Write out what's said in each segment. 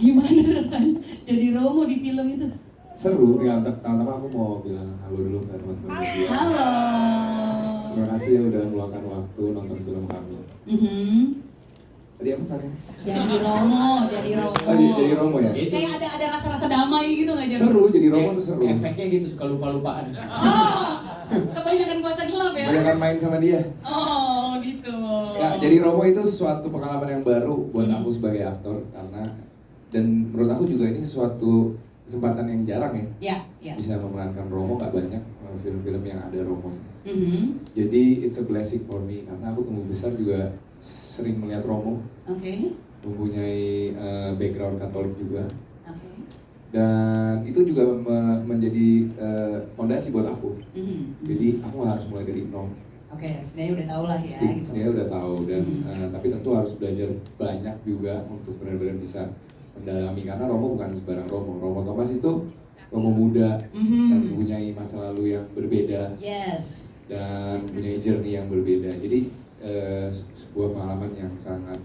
Gimana rasanya jadi Romo di film itu? Seru, ya pertama aku mau bilang halo dulu ke teman-teman media. Halo. Terima kasih ya udah meluangkan waktu nonton film kami. Tadi apa tadi? Jadi Romo, jadi Romo. Oh, jadi Romo ya? Kayak ada rasa-rasa damai gitu nggak jadi? Seru, jadi Romo tuh seru. Efeknya gitu, suka lupa-lupaan. Oh, kebanyakan kuasa gelap ya? Banyak main sama dia. Oh, gitu. Ya, jadi Romo itu suatu pengalaman yang baru buat aku sebagai aktor karena dan menurut aku juga ini suatu kesempatan yang jarang ya. Ya, ya. Bisa memerankan Romo, nggak banyak film-film yang ada Romo. Mhm. Jadi it's a blessing for me karena aku tumbuh besar juga sering melihat Romo. Oke. Mempunyai background Katolik juga. Oke. Dan itu juga menjadi fondasi buat aku. Mhm. Jadi aku harus mulai dari nol. Oke, sebenarnya udah tau lah ya gitu. Saya udah tahu dan tapi tentu harus belajar banyak juga untuk benar-benar bisa mendalami karena Romo bukan sebarang Romo. Romo Thomas itu Romo muda dan mempunyai masa lalu yang berbeda. Yes. Dan mempunyai journey yang berbeda. Jadi sebuah pengalaman yang sangat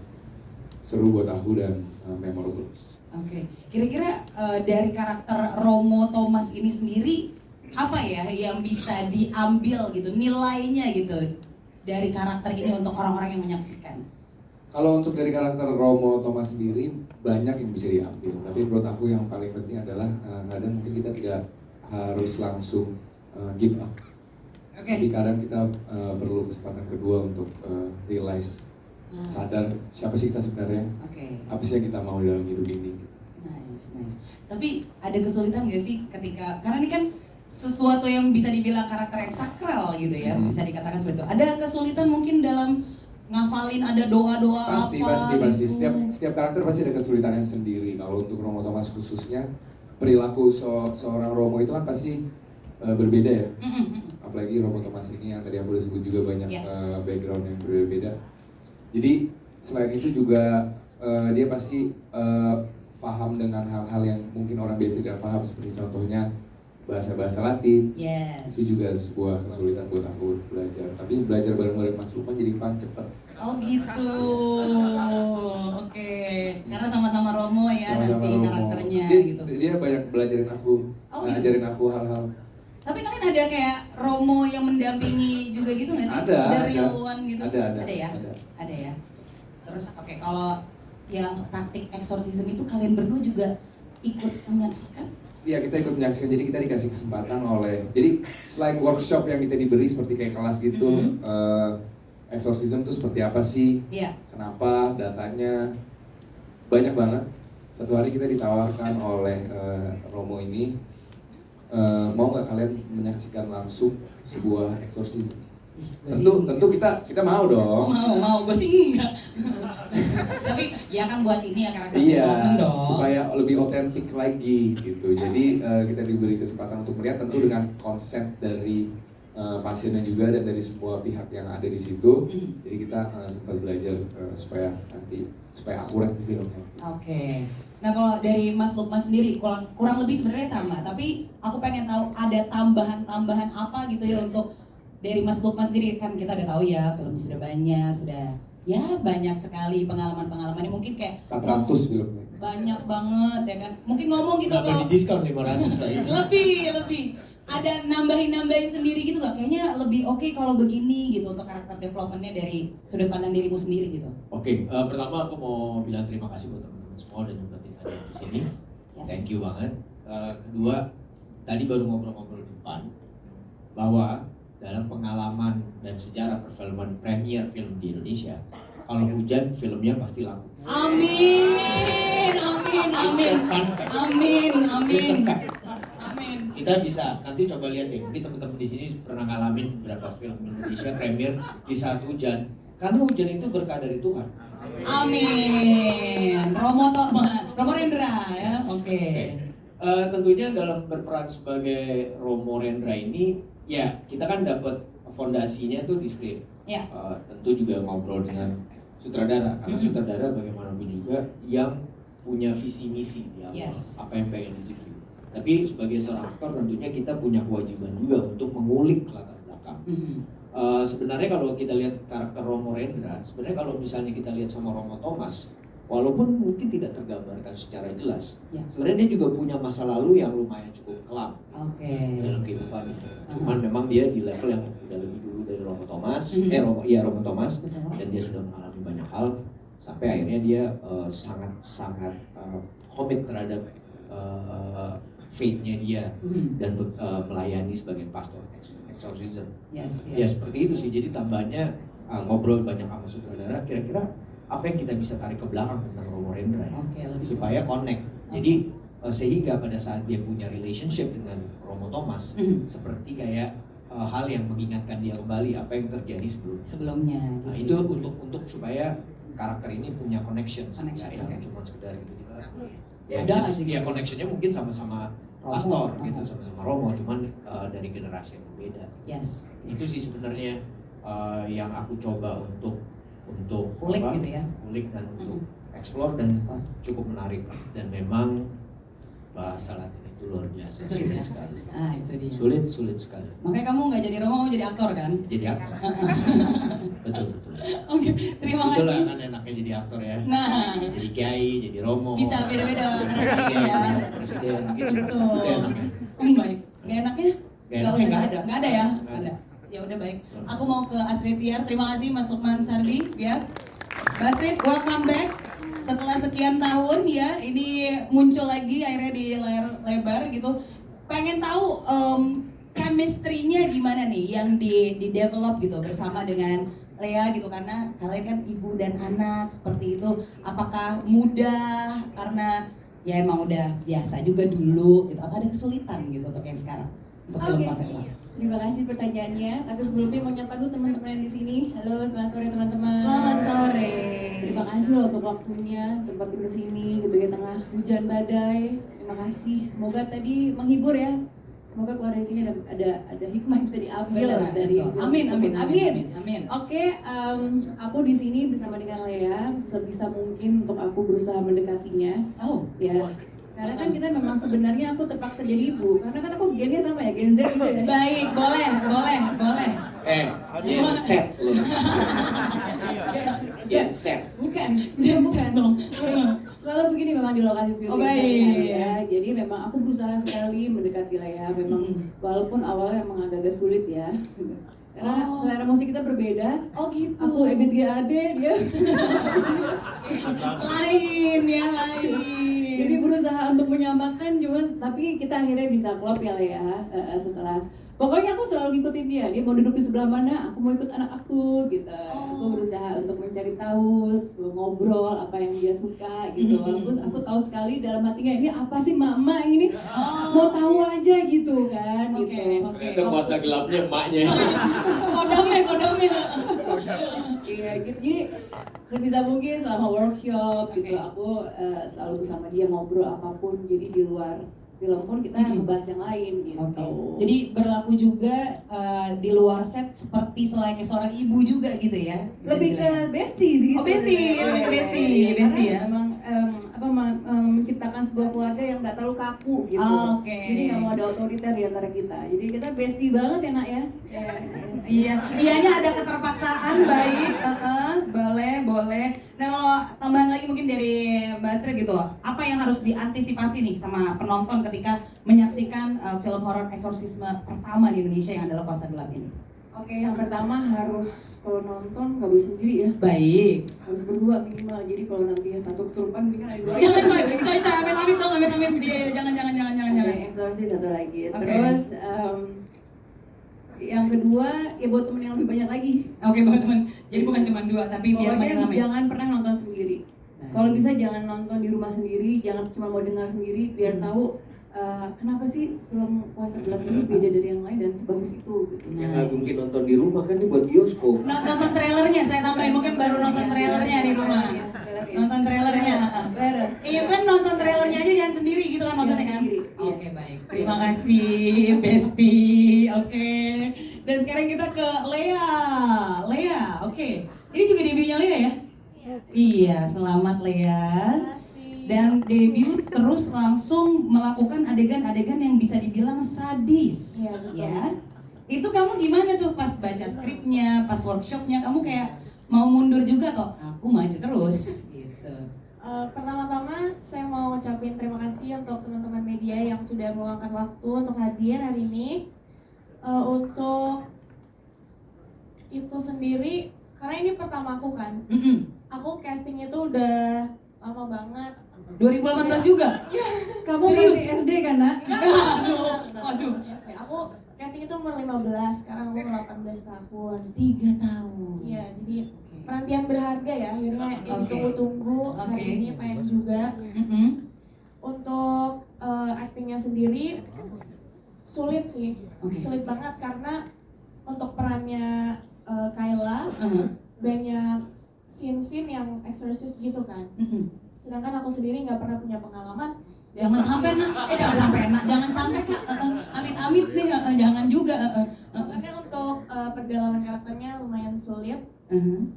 seru buat aku dan memorable. Oke, kira-kira dari karakter Romo Thomas ini sendiri apa ya yang bisa diambil gitu, nilainya gitu dari karakter ini untuk orang-orang yang menyaksikan? Kalau untuk dari karakter Romo Thomas sendiri banyak yang bisa diambil, tapi menurut aku yang paling penting adalah kadang mungkin kita tidak harus langsung give up. Jadi kadang kita perlu kesempatan kedua untuk realize, sadar siapa sih kita sebenarnya, apa sih yang kita mau dalam hidup ini. Nice. Tapi ada kesulitan nggak sih ketika, karena ini kan sesuatu yang bisa dibilang karakter yang sakral gitu ya, bisa dikatakan seperti itu. Ada kesulitan mungkin dalam ngafalin, ada doa-doa Pasti. gitu? Setiap karakter pasti ada kesulitannya sendiri. Kalau untuk Romo Thomas khususnya, perilaku seorang Romo itu kan pasti berbeda ya. Apalagi Romo Thomas ini yang tadi aku udah sebut juga banyak background yang berbeda. Jadi selain itu juga dia pasti paham dengan hal-hal yang mungkin orang biasa tidak paham, seperti contohnya bahasa-bahasa Latin. Yes. Itu juga sebuah kesulitan buat aku belajar. Tapi belajar bareng-bareng Mas Lukman jadi fun, cepet. Oh gitu. Oke. Karena sama-sama Romo ya Sama-sama nanti Romo. karakternya gitu. Dia banyak belajarin aku, ngajarin aku hal-hal. Tapi kalian ada kayak Romo yang mendampingi juga gitu nggak sih? Ada. The real one gitu? Ada ya? Ada ya? Terus oke, kalau yang praktik eksorsisme itu kalian berdua juga ikut menyaksikan? Iya, kita ikut menyaksikan, jadi kita dikasih kesempatan jadi selain workshop yang kita diberi seperti kayak kelas gitu, exorcism itu seperti apa sih, kenapa, datanya, banyak banget. Satu hari kita ditawarkan oleh Romo ini, mau nggak kalian menyaksikan langsung sebuah exorcism? Tentu kita mau dong. Mau, gue sih enggak. Tapi ya kan buat ini ya karakter Iya, dong. supaya lebih otentik lagi gitu. Jadi kita diberi kesempatan untuk melihat, tentu dengan konsen dari pasiennya juga dan dari semua pihak yang ada di situ. Jadi kita sempat belajar supaya akurat filmnya. Oke. Nah kalau dari Mas Lukman sendiri kurang lebih sebenarnya sama, tapi aku pengen tahu ada tambahan apa gitu ya untuk dari Mas Lukman sendiri. Kan kita udah tahu ya film sudah banyak sekali pengalaman-pengalamannya, mungkin kayak 400 filmnya. banyak banget ya kan. Mungkin ngomong gitu Nggak di diskon 500 lagi. lebih. Ada nambahin sendiri gitu nggak? Kayaknya lebih oke kalau begini gitu untuk karakter developmentnya dari sudut pandang dirimu sendiri gitu. Oke, pertama aku mau bilang terima kasih buat teman-teman semua dan nyempetin ada di sini. Yes. Thank you banget. Kedua, tadi baru ngobrol-ngobrol di depan bahwa dalam pengalaman dan sejarah perfilman premier film di Indonesia, kalau hujan filmnya pasti laku. Amin. Kita bisa nanti coba lihat deh, mungkin teman-teman di sini pernah ngalamin beberapa film Indonesia premier di saat hujan, karena hujan itu berkah dari Tuhan. Amin. Romo Rendra ya. Oke. Tentunya dalam berperan sebagai Romo Rendra ini, ya kita kan dapat fondasinya tuh di skrip. Tentu juga ngobrol dengan sutradara, karena sutradara bagaimanapun juga yang punya visi misi di awal, apa yang pengen dituju. Tapi sebagai seorang aktor tentunya kita punya kewajiban juga untuk mengulik latar belakang. Mm-hmm. Sebenarnya kalau kita lihat karakter Romo Rendra, sebenarnya kalau misalnya kita lihat sama Romo Thomas, walaupun mungkin tidak tergambarkan secara jelas, sebenarnya dia juga punya masa lalu yang lumayan cukup kelam dalam kehidupannya. Cuman memang dia di level yang udah lebih dulu dari Romo Thomas, Romo Thomas, dan dia sudah mengalami banyak hal sampai akhirnya dia sangat komit terhadap faith-nya dia dan melayani sebagai pastor exorcism. Ya seperti itu sih. Jadi tambahnya ngobrol banyak sama sutradara, kira-kira apa yang kita bisa tarik ke belakang tentang Romo Rendra supaya connect. Jadi sehingga pada saat dia punya relationship dengan Romo Thomas seperti kayak hal yang mengingatkan dia kembali apa yang terjadi sebelumnya. Nah, itu untuk supaya karakter ini punya connection yang cuma sekedar gitu. Ya connectionnya mungkin sama-sama pastor gitu, sama-sama Romo, cuman dari generasi yang berbeda. Itu sih sebenarnya yang aku coba untuk ulik gitu ya, ulik dan untuk explore dan cukup menarik, dan memang bahasa Latin itu luar biasa sulit sekali. Itu dia. Sulit sekali. Makanya kamu nggak jadi Romo, kamu jadi aktor kan? Jadi aktor. betul. Oke, terima kasih. Itulah kan enaknya jadi aktor ya. Nah, jadi kiai, jadi Romo. Bisa beda-beda presiden ya. Presiden gitu. Itu enaknya. Baik. Gak enaknya? Gak usah. Nggak ada ya? Ada. Ya udah baik. Aku mau ke Astrid Tiar. Terima kasih Mas Lukman Sardi ya. Mbak Astrid, welcome back. Setelah sekian tahun ya, ini muncul lagi akhirnya di layar lebar gitu. Pengen tahu chemistry-nya gimana nih yang di-develop gitu bersama dengan Lea gitu, karena kalian kan ibu dan anak seperti itu. Apakah mudah karena ya emang udah biasa juga dulu gitu, atau ada kesulitan gitu untuk yang sekarang untuk film Kuasa Gelap? Terima kasih pertanyaannya. Tapi sebelumnya mau nyapa dulu teman-teman yang di sini. Halo, selamat sore teman-teman. Selamat sore. Terima kasih loh untuk waktunya sempatin ke sini gitu ya tengah hujan badai. Terima kasih. Semoga tadi menghibur ya. Semoga keluar dari sini ada hikmah yang bisa diambil dari Amin. Oke, aku di sini bersama dengan Lea. Sebisa mungkin untuk aku berusaha mendekatinya. Ya. Karena kan kita memang sebenarnya aku terpaksa jadi ibu, karena kan aku gennya sama ya, Gen Z gitu ya. Baik, boleh. Gen Z loh. Gen Z. Bukan dong. Selalu begini memang di lokasi syuting. Baik. Ya. Jadi memang aku berusaha sekali mendekati Lea, memang walaupun awalnya memang agak sulit ya. Karena selera musik kita berbeda. Gitu. Aku EBGAD, dia lain. Jadi berusaha untuk menyamakan, tapi kita akhirnya bisa klop ya Lea. Setelah pokoknya aku selalu ngikutin dia mau duduk di sebelah mana, aku mau ikut anak aku gitu. Aku berusaha untuk mencari tahu, ngobrol apa yang dia suka gitu. Walaupun aku tahu sekali dalam hatinya ini apa sih mama ini, mau tahu aja gitu kan. Ternyata Kuasa Gelapnya emaknya. Kodamnya. Iya gitu. Jadi sebisa mungkin selama workshop gitu aku selalu bersama dia ngobrol apapun. Jadi di luar film pun kita ngebahas yang lain gitu. Jadi berlaku juga di luar set seperti selain seorang ibu juga gitu ya? Lebih ke bestie sih. Lebih ke bestie ya. Memang menciptakan sebuah keluarga yang nggak terlalu kaku gitu. Jadi nggak mau ada otoriter di antara kita. Jadi kita bestie banget ya nak ya. Iyanya ada keterpaksaan. Baik. Boleh. Nah kalau tambahan lagi mungkin dari Mbak Astrid gitu, apa yang harus diantisipasi nih sama penonton ketika menyaksikan film horor eksorsisme pertama di Indonesia yang adalah Kuasa Gelap ini? Oke, yang pertama harus kalau nonton nggak boleh sendiri ya. Baik. Harus berdua minimal. Jadi kalau nantinya satu kesurupan mendingan ada dua. Jangan amit dong. Jangan. Eksorsis satu lagi. Terus yang kedua ya buat temen yang lebih banyak lagi. Buat temen. Jadi bukan cuma dua tapi biar makin ramai. Jangan pernah nonton sendiri. Kalau bisa jangan nonton di rumah sendiri, jangan cuma mau dengar sendiri biar tahu kenapa sih film Kuasa Gelap ini beda dari yang lain dan sebagus itu gitu. Yang nggak mungkin nonton di rumah kan, dia buat bioskop. Nonton trailernya, saya tambahin mungkin baru nonton trailernya di rumah. Nonton trailernya. Even nonton trailernya aja jangan sendiri gitu kan maksudnya kan? Oke, baik. Terima kasih Besti. Oke. Dan sekarang kita ke Lea. Oke. Ini juga debutnya Lea ya? Iya, selamat Lea. Dan debut terus langsung melakukan adegan-adegan yang bisa dibilang sadis. Ya. Itu kamu gimana tuh pas baca skripnya, pas workshopnya, kamu kayak mau mundur juga kok? Aku maju terus gitu. Pertama-tama saya mau ngucapin terima kasih untuk teman-teman media yang sudah meluangkan waktu untuk hadir hari ini. Untuk itu sendiri, karena ini pertama aku kan, aku casting itu udah lama banget. 2018 juga? Kamu Serius? masih SD kan, Nak? Aduh. Aku casting itu umur 15, sekarang aku 18 tahun. 3 tahun. Iya, jadi penantian berharga ya, akhirnya yang ditunggu-tunggu hari ini pengen juga. Untuk actingnya sendiri sulit sih, sulit banget karena untuk perannya Kayla banyak scene-scene yang exorcist gitu kan. Sedangkan aku sendiri nggak pernah punya pengalaman. Jangan sampai nak, jangan sampai kak, amit-amit nih, jangan juga. Makanya untuk perjalanan karakternya lumayan sulit.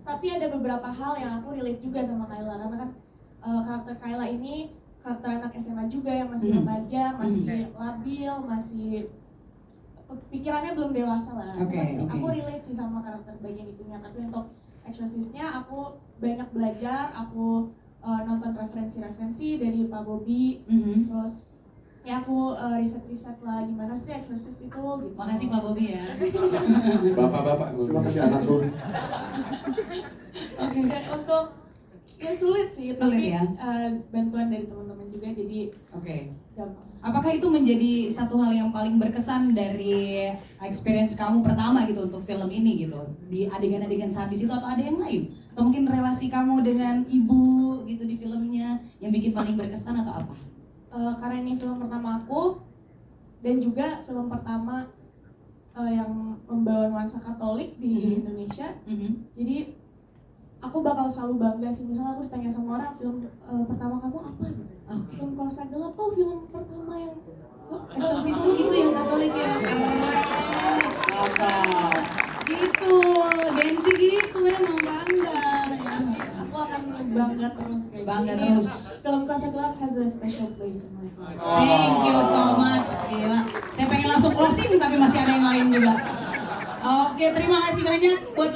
Tapi ada beberapa hal yang aku relate juga sama Kayla, karena kan karakter Kayla ini karakter anak SMA juga yang masih remaja, masih labil, masih pikirannya belum dewasa lah. Aku relate sih sama karakter bagian itunya. Tapi untuk exorcistnya aku banyak belajar, aku nonton referensi dari Pak Bobby, terus ya aku riset lah gimana sih exorcist itu gitu. Makasih Pak Bobby ya. Bapak-bapak gue. Terima kasih anakku. Dan untuk ya sulit sih, Sulit tapi ya? bantuan dari teman-teman juga jadi gampang. Apakah itu menjadi satu hal yang paling berkesan dari experience kamu pertama gitu untuk film ini gitu? Di adegan-adegan sadis itu atau ada yang lain? Atau mungkin relasi kamu dengan ibu gitu di filmnya yang bikin paling berkesan atau apa? Karena ini film pertama aku dan juga film pertama yang membawa nuansa Katolik di Indonesia. Jadi aku bakal selalu bangga sih, misalnya aku ditanya sama orang film pertama kamu apa gitu. Film Kuasa Gelap, film pertama yang Exorcism itu yang Katolik ya. Apa? Gitu, Densi gitu memang bangga. aku akan bangga terus kayak Bangga gini. terus. Film Kuasa Gelap has a special place in my heart. Thank you so much, gila. Saya pengen langsung closing tapi masih ada yang lain juga. Oke, terima kasih banyak buat